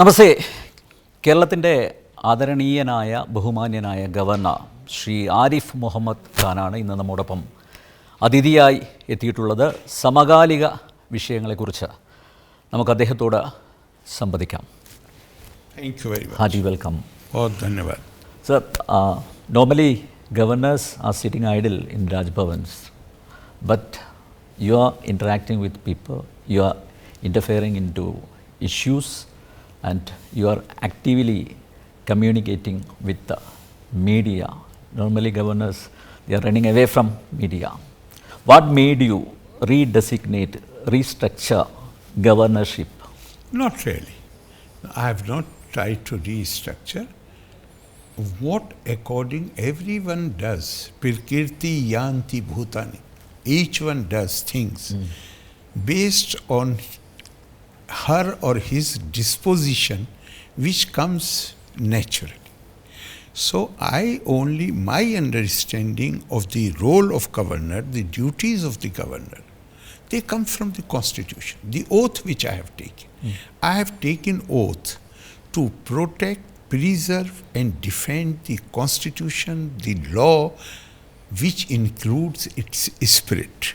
നമസ്തേ. കേരളത്തിൻ്റെ ആദരണീയനായ ബഹുമാന്യനായ ഗവർണർ ശ്രീ ആരിഫ് മുഹമ്മദ് ഖാനാണ് ഇന്ന് നമ്മോടൊപ്പം അതിഥിയായി എത്തിയിട്ടുള്ളത്. സമകാലിക വിഷയങ്ങളെക്കുറിച്ച് നമുക്ക് അദ്ദേഹത്തോട് സംവദിക്കാം. Thank you very much. Hearty welcome. बहुत धन्यवाद. Sir, normally governors are sitting idle in Raj Bhavans, but you are interacting with people, you are interfering into issues, and you are actively communicating with the media. Normally governors, they are running away from media. What made you redesignate, restructure governorship? Not really. I have not tried to restructure. What according everyone does, Pirkirti Yanti Bhutani, each one does things based on her or his disposition which comes naturally. So my understanding of the role of governor, the duties of the governor, they come from the constitution, the oath which I have taken. I have taken oath to protect, preserve and defend the constitution, the law which includes its spirit.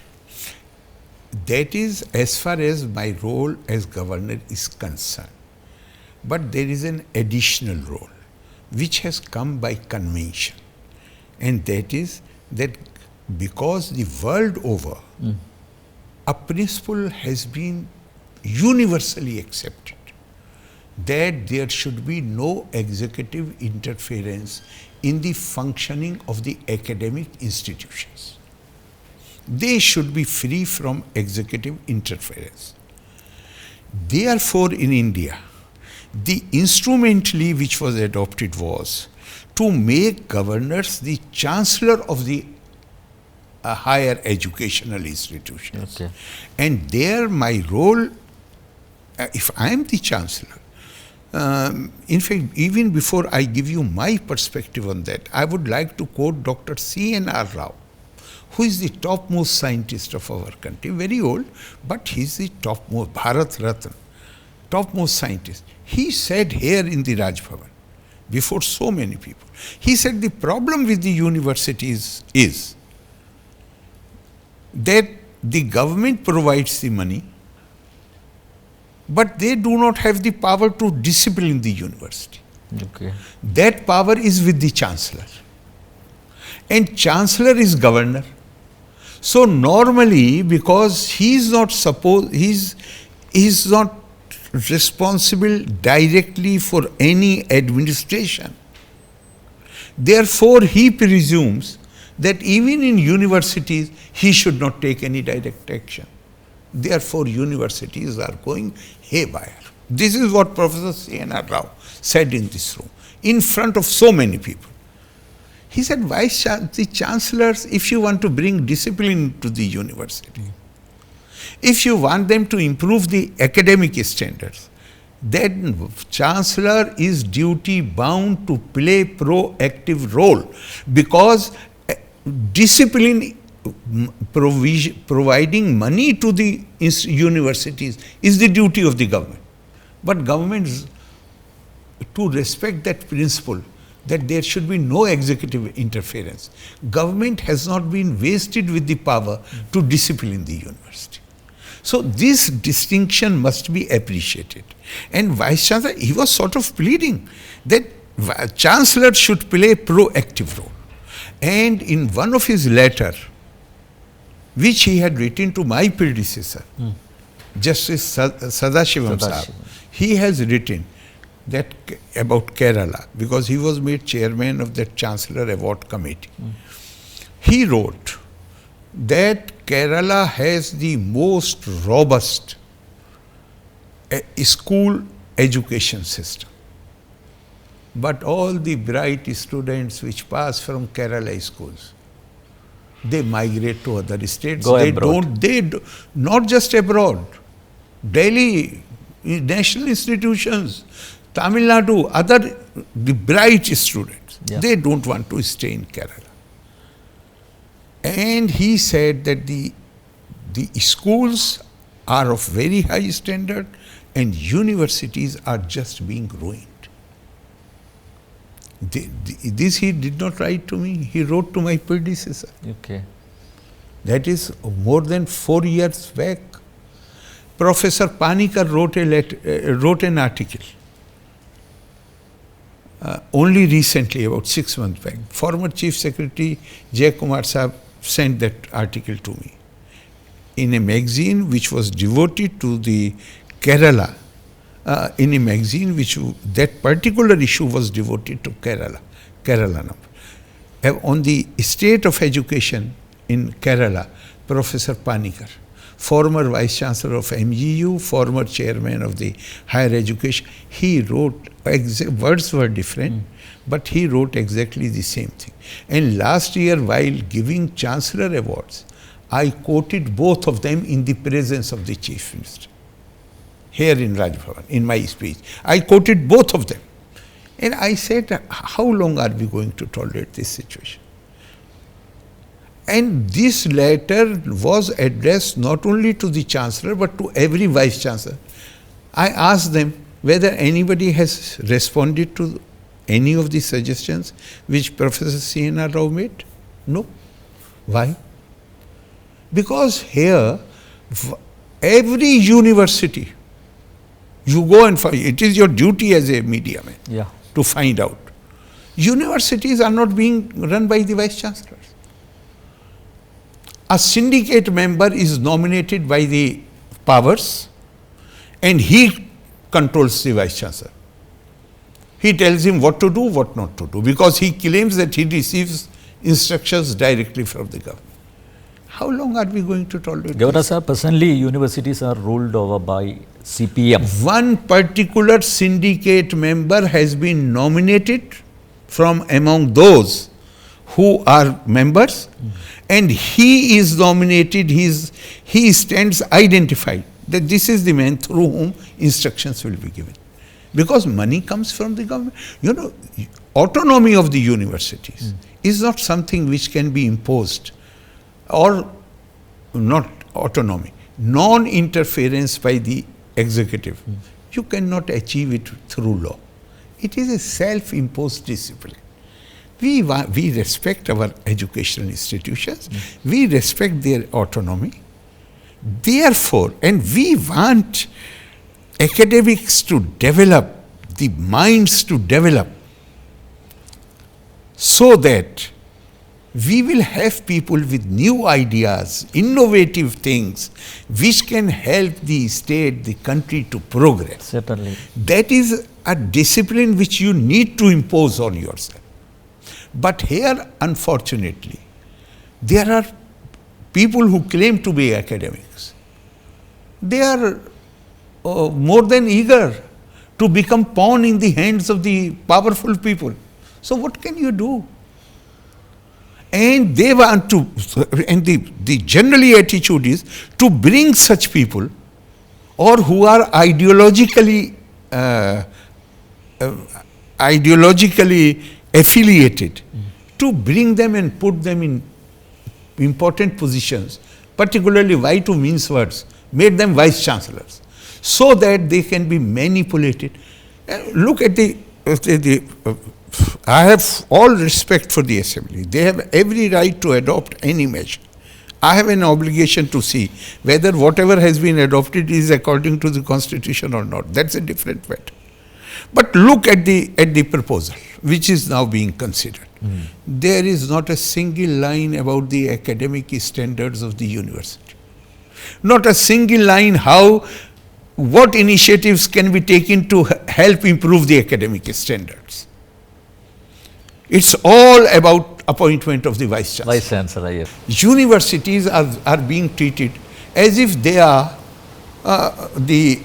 That is as far as my role as governor is concerned. But there is an additional role which has come by convention, and that is that because the world over a principle has been universally accepted that there should be no executive interference in the functioning of the academic institutions. They should be free from executive interference. Therefore, in India, the instrumentally which was adopted was to make governors the chancellor of the higher educational institutions. Okay. And there my role, if I am the chancellor, in fact, even before I give you my perspective on that, I would like to quote Dr. C.N.R. Rao, who is the topmost scientist of our country, very old, but he is the topmost, Bharat Ratna, topmost scientist. He said here in the Raj Bhavan, before so many people, he said the problem with the universities is that the government provides the money, but they do not have the power to discipline the university. Okay. That power is with the chancellor, and chancellor is governor. So normally, because he is not responsible directly for any administration, therefore he presumes that even in universities he should not take any direct action. Therefore universities are going haywire. This is what Professor C.N.R. Rao said in this room, in front of so many people. He said, the chancellors, if you want to bring discipline to the university, if you want them to improve the academic standards, then chancellor is duty bound to play proactive role, because discipline, providing money to the universities is the duty of the government. But governments, to respect that principle, that there should be no executive interference, government has not been vested with the power to discipline the university. So this distinction must be appreciated. And Vice Chancellor, he was sort of pleading that Chancellor should play proactive role. And in one of his letter, which he had written to my predecessor, Justice Sadashivam Sahab, he has written that about Kerala, because he was made chairman of the Chancellor Award Committee. He wrote that Kerala has the most robust school education system. But all the bright students which pass from Kerala schools, they migrate to other states. Not just abroad. Delhi, national institutions, Tamil Nadu, the bright students, they don't want to stay in Kerala. And he said that the schools are of very high standard and universities are just being ruined. This he did not write to me, he wrote to my predecessor. Okay. That is more than 4 years back. Professor Panikkar wrote an article only recently, about 6 months back. Former Chief Secretary Jay Kumar Saab sent that article to me in a magazine which was devoted to the Kerala, in a magazine which that particular issue was devoted to Kerala number. On the state of education in Kerala, Professor Panikkar, former Vice Chancellor of MGU, former Chairman of the Higher Education, he wrote, words were different, but he wrote exactly the same thing. And last year, while giving Chancellor awards, I quoted both of them in the presence of the Chief Minister, here in Raj Bhavan, in my speech. I quoted both of them. And I said, how long are we going to tolerate this situation? And this letter was addressed not only to the Chancellor, but to every Vice Chancellor. I asked them whether anybody has responded to any of the suggestions which Professor C.N.R. Rao made. No. Why? Because here, every university, you go and find, it is your duty as a media man to find out. Universities are not being run by the Vice Chancellors. A syndicate member is nominated by the powers and he controls the Vice Chancellor. He tells him what to do, what not to do, because he claims that he receives instructions directly from the government. How long are we going to tolerate Governor this? sir, personally, universities are ruled over by CPM. One particular syndicate member has been nominated from among those who are members, and he is nominated, he stands identified that this is the man through whom instructions will be given. Because money comes from the government. You know, autonomy of the universities is not something which can be imposed, or not autonomy, non-interference by the executive. You cannot achieve it through law. It is a self-imposed discipline. We respect our educational institutions, we respect their autonomy. Therefore, and we want academics to develop, the minds to develop, so that we will have people with new ideas, innovative things, which can help the state, the country to progress. Certainly. That is a discipline which you need to impose on yourself. But here, unfortunately, there are people who claim to be academics. They are more than eager to become pawn in the hands of the powerful people. So what can you do? And they want to, and the generally attitude is to bring such people, or who are ideologically affiliated, to bring them and put them in important positions, particularly why to mince words, made them Vice Chancellors, so that they can be manipulated. Look at I have all respect for the Assembly. They have every right to adopt any measure. I have an obligation to see whether whatever has been adopted is according to the Constitution or not. That's a different matter. But look at the proposal which is now being considered. There is not a single line about the academic standards of the university. Not a single line what initiatives can be taken to help improve the academic standards. It's all about appointment of the Vice Chancellor. Vice Chancellor, yes. Universities are being treated as if they are the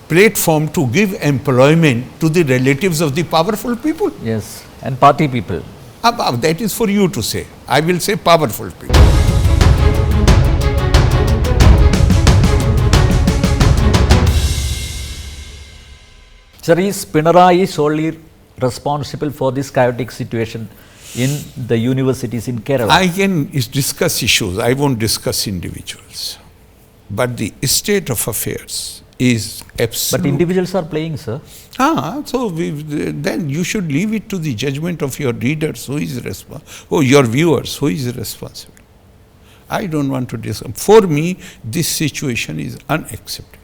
platform to give employment to the relatives of the powerful people. Yes, and party people. That is for you to say. I will say powerful people. Sir, is Pinarayi solely responsible for this chaotic situation in the universities in Kerala? I can discuss issues. I won't discuss individuals. But the state of affairs is But absolute. individuals are playing, sir. So then you should leave it to the judgment of your readers who is responsible, or your viewers who is responsible. I don't want to discuss. For me, this situation is unacceptable.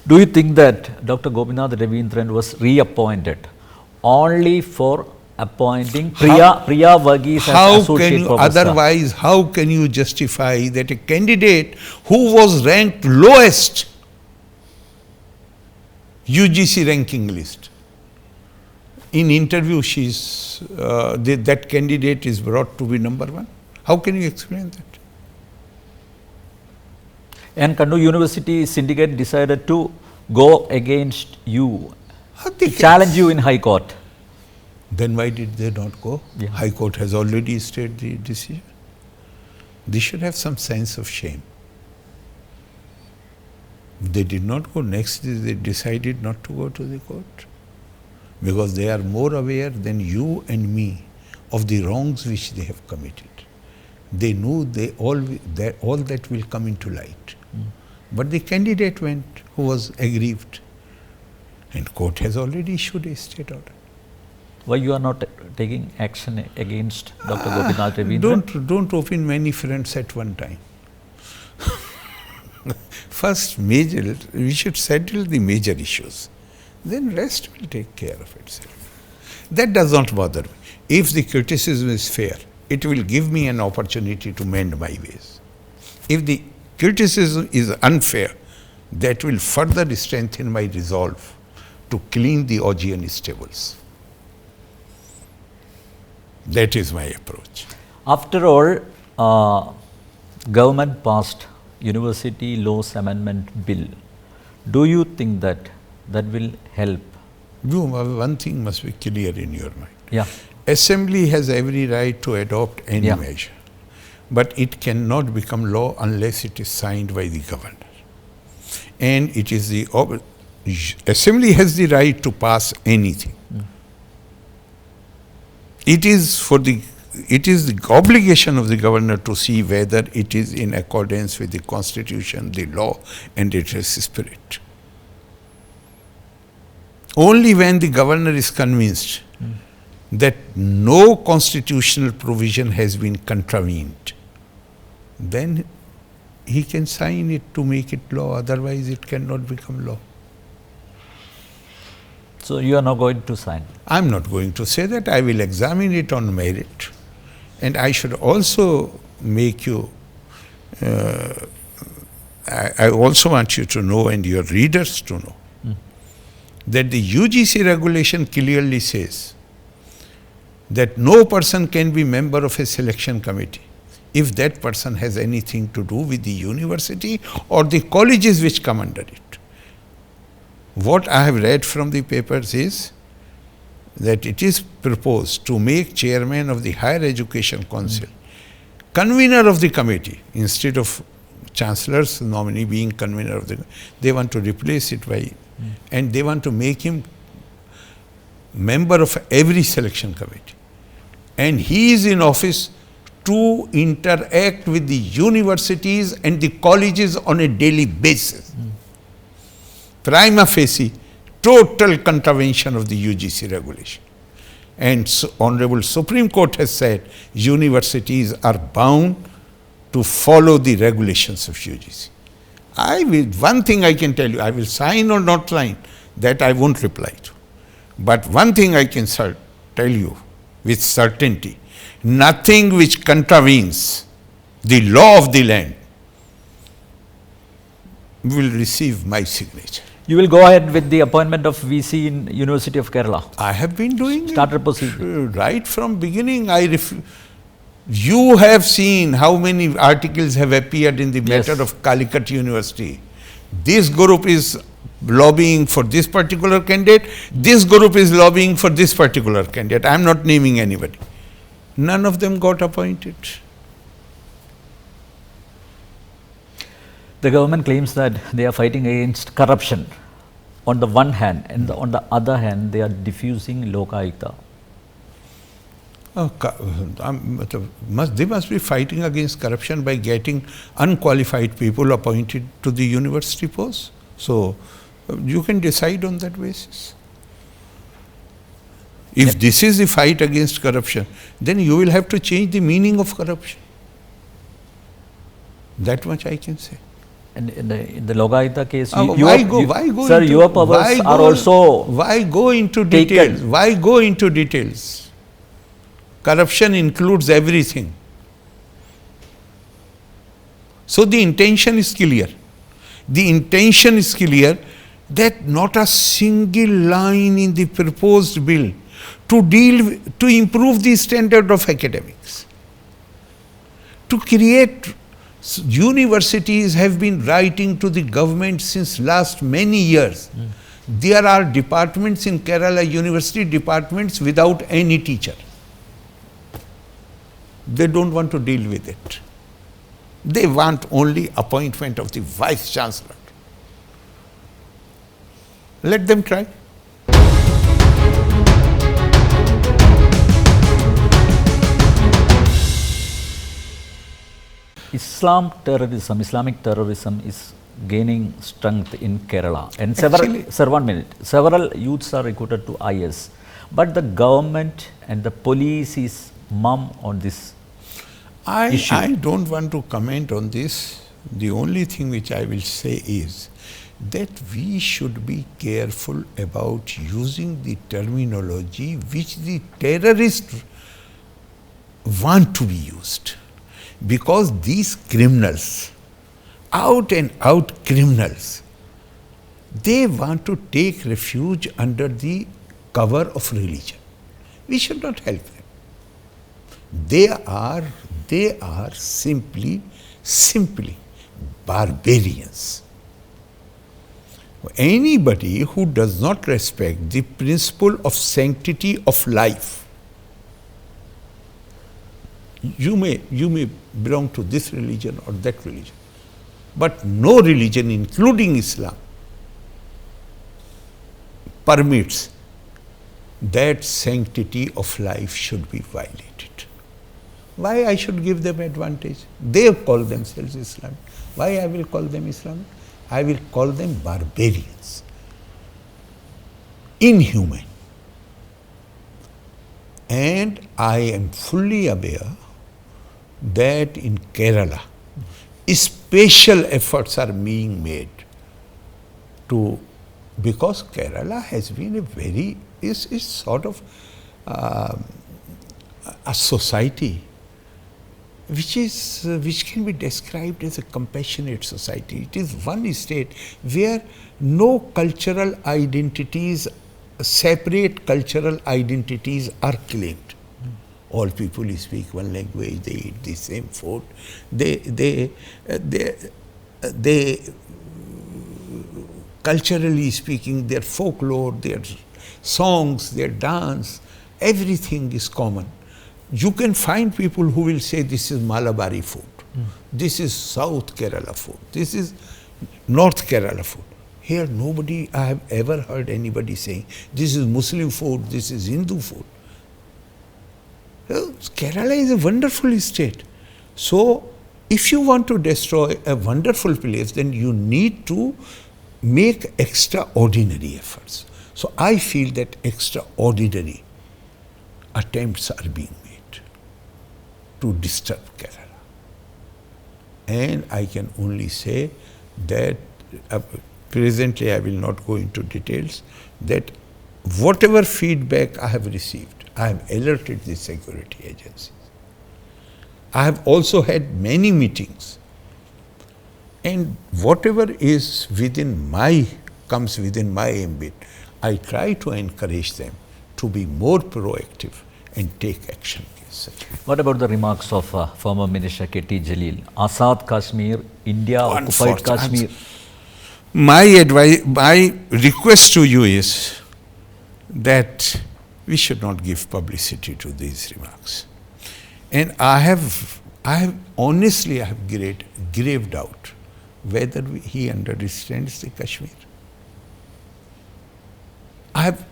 Do you think that Dr. Gopinath Ravindran was reappointed only for appointing Priya Varghese as How associate can you, professor? otherwise, how can you justify that a candidate who was ranked lowest UGC ranking list, in interview that candidate is brought to be number one? How can you explain that? And Kannur University syndicate decided to go against you, to challenge you in High Court. Then why did they not go? Yeah. High Court has already stayed the decision. They should have some sense of shame. They did not go. Next, they decided not to go to the court because they are more aware than you and me of the wrongs which they have committed. They knew all that will come into light. But the candidate went who was aggrieved, and court has already issued a state order. Why you are not taking action against Dr. Gopinath Ravindran? Don't open many fronts at one time. First, we should settle the major issues. Then rest will take care of itself. That does not bother me. If the criticism is fair, it will give me an opportunity to mend my ways. If the criticism is unfair, that will further strengthen my resolve to clean the Augean stables. That is my approach. After all, government passed University Laws Amendment Bill. Do you think that will help? One thing must be clear in your mind. Yeah. Assembly has every right to adopt any Yeah. measure, but it cannot become law unless it is signed by the governor. And it is Assembly has the right to pass anything. It is the obligation of the governor to see whether it is in accordance with the constitution, the law, and its spirit. Only when the governor is convinced that no constitutional provision has been contravened, then he can sign it to make it law, otherwise it cannot become law. So you are not going to sign? I am not going to say that. I will examine it on merit. And I should also make you, I also want you to know, and your readers to know, that the UGC regulation clearly says that no person can be member of a selection committee if that person has anything to do with the university or the colleges which come under it. What I have read from the papers is that it is proposed to make chairman of the Higher Education Council convener of the committee instead of Chancellor's nominee being convener of the. They want to replace it by, and they want to make him member of every selection committee. And he is in office to interact with the universities and the colleges on a daily basis. Prima facie, total contravention of the UGC regulation. And Honorable Supreme Court has said universities are bound to follow the regulations of UGC. One thing I can tell you, I will sign or not sign, that I won't reply to. But one thing I can tell you with certainty, nothing which contravenes the law of the land will receive my signature. You will go ahead with the appointment of VC in University of Kerala? I have been doing Started it. procedure. Right from beginning. You have seen how many articles have appeared in the matter of Calicut University. This group is lobbying for this particular candidate. This group is lobbying for this particular candidate. I am not naming anybody. None of them got appointed. The government claims that they are fighting against corruption on the one hand, and on the other hand, they are diffusing Lokayukta. They must be fighting against corruption by getting unqualified people appointed to the university posts. So you can decide on that basis. If this is the fight against corruption, then you will have to change the meaning of corruption. That much I can say. And in the Lokaitha case, why go sir, into, your powers are also why go into taken. details? Why go into details? Corruption includes everything. So the intention is clear. The intention is clear that not a single line in the proposed bill to improve the standard of academics, to create. Universities have been writing to the government since last many years. There are departments in Kerala, university departments without any teacher. They don't want to deal with it. They want only appointment of the Vice Chancellor. Let them try. Islamic terrorism is gaining strength in Kerala. And several youths are recruited to IS. But the government and the police is mum on this issue. I don't want to comment on this. The only thing which I will say is that we should be careful about using the terminology which the terrorists want to be used. Because these criminals, out and out criminals, they want to take refuge under the cover of religion. We should not help them. They are simply barbarians. Anybody who does not respect the principle of sanctity of life, you may belong to this religion or that religion, but no religion, including Islam, permits that sanctity of life should be violated. Why I should give them advantage? They call themselves Islamic. Why I will call them Islamic? I will call them barbarians, inhuman. And I am fully aware that in Kerala, special efforts are being made because Kerala has been is sort of a society which can be described as a compassionate society. It is one state where no cultural identities, separate cultural identities are claimed. All people speak one language, they eat the same food, they culturally speaking, their folklore, their songs, their dance, everything is common. You can find people who will say this is Malabari food, this is South Kerala food, this is North Kerala food. Here nobody, I have ever heard anybody saying this is Muslim food, this is Hindu food. Kerala is a wonderful state. So, if you want to destroy a wonderful place, then you need to make extraordinary efforts. So, I feel that extraordinary attempts are being made to disturb Kerala. And I can only say that presently I will not go into details, that whatever feedback I have received, I have alerted the security agencies. I have also had many meetings, and whatever is comes within my ambit, I try to encourage them to be more proactive and take action. What about the remarks of former Minister K.T. Jalil? Azad Kashmir, India occupied Kashmir. My request to you is that we should not give publicity to these remarks. And I have honestly grave doubt whether he understands the Kashmir. I have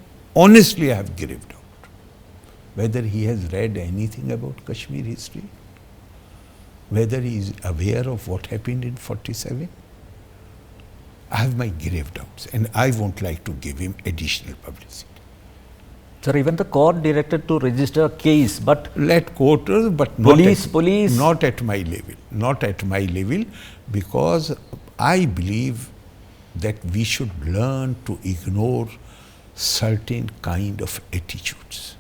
grave doubt whether he has read anything about Kashmir history, whether he is aware of what happened in 47. I have my grave doubts, and I won't like to give him additional publicity. Sir, even the court directed to register a case, but Let court, but police. Not at my level. Not at my level, because I believe that we should learn to ignore certain kind of attitudes.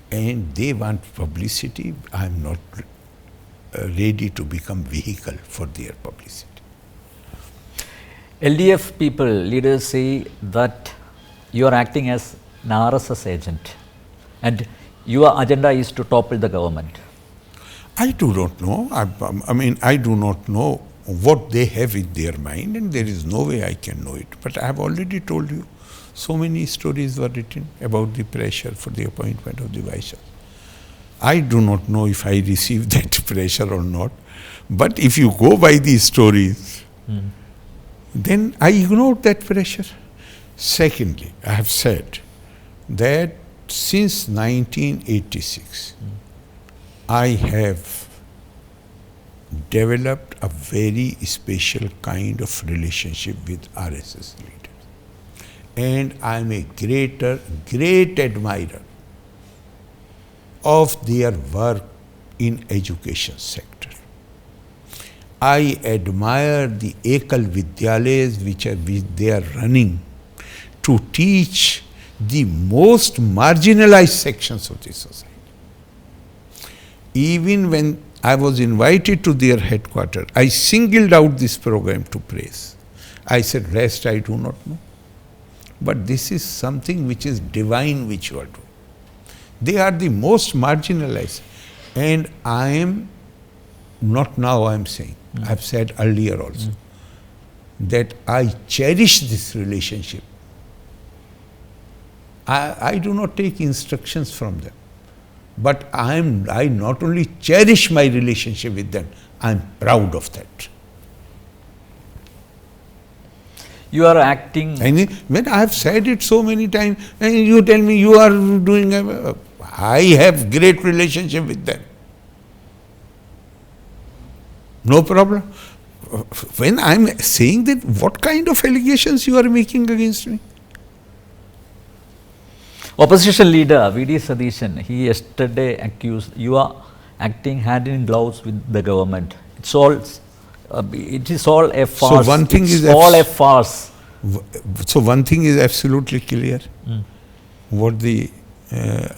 And they want publicity. I am not ready to become vehicle for their publicity. LDF people, leaders say that you are acting as an RSS agent and your agenda is to topple the government. I do not know. I do not know what they have in their mind, and there is no way I can know it. But I have already told you, so many stories were written about the pressure for the appointment of the vice chancellor. I do not know if I received that pressure or not. But if you go by these stories, then I ignored that pressure. Secondly, I have said that since 1986, I have developed a very special kind of relationship with RSS leaders. And I am a great admirer of their work in education sector. I admire the Ekal Vidyalayas which they are running to teach the most marginalized sections of the society. Even when I was invited to their headquarters, I singled out this program to praise. I said, rest I do not know. But this is something which is divine which you are doing. They are the most marginalized. And I am, not now I am saying, I have said earlier also, that I cherish this relationship. I do not take instructions from them. But I not only cherish my relationship with them, I am proud of that. You are acting. And when I have said it so many times, and you tell me you are doing, I have great relationship with them. No problem. When I am saying that, what kind of allegations you are making against me? Opposition leader V.D. Satheeshan, he yesterday accused you are acting hand in gloves with the government. It is all a farce. So one thing is all a farce. So one thing is absolutely clear. What the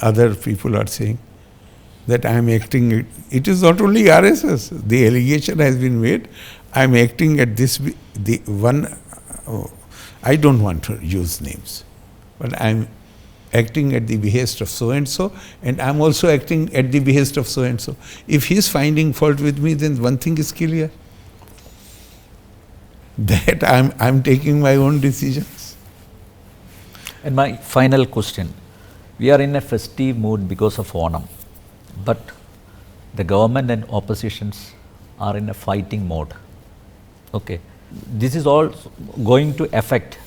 other people are saying, that I am acting. It is not only RSS. The allegation has been made. I am acting at this. The one. I don't want to use names, but I am acting at the behest of so and so, and I am also acting at the behest of so and so. If he is finding fault with me, then one thing is clear, that I am taking my own decisions. And my final question, we are in a festive mood because of Onam, but the government and oppositions are in a fighting mode. Okay, this is all going to affect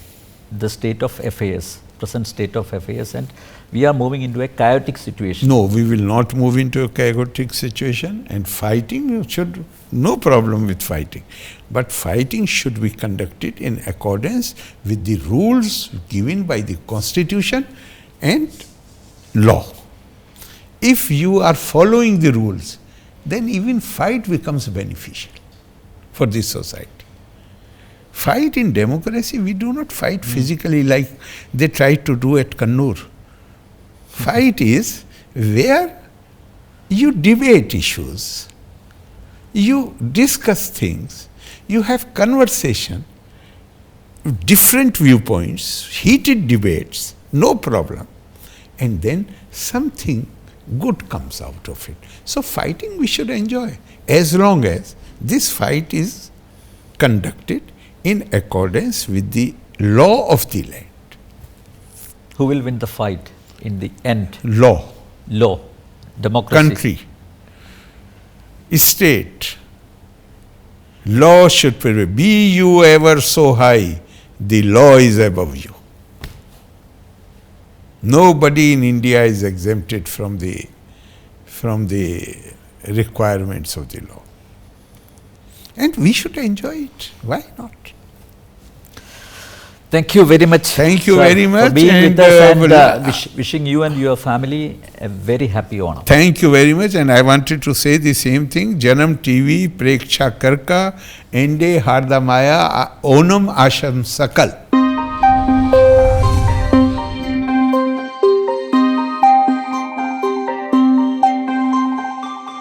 the state of affairs, present state of affairs, and we are moving into a chaotic situation. No, we will not move into a chaotic situation, and fighting should, no problem with fighting. But fighting should be conducted in accordance with the rules given by the Constitution and law. If you are following the rules, then even fight becomes beneficial for this society. Fight in democracy, we do not fight physically like they tried to do at Kannur. Fight is where you debate issues, you discuss things, you have conversation, different viewpoints, heated debates, no problem. And then something good comes out of it. So fighting we should enjoy, as long as this fight is conducted in accordance with the law of the land. Who will win the fight in the end? Law. Law. Democracy. Country. State. Law should prevail. Be you ever so high, the law is above you. Nobody in India is exempted from the requirements of the law. And we should enjoy it. Why not? Thank you very much. Thank you sir, very much. for being And, with us, and well, wishing you and your family a very happy Onam. Thank you very much. And I wanted to say the same thing. Janam TV, Preksha Karka, Ende Hardamaya, Onam Asham Sakal.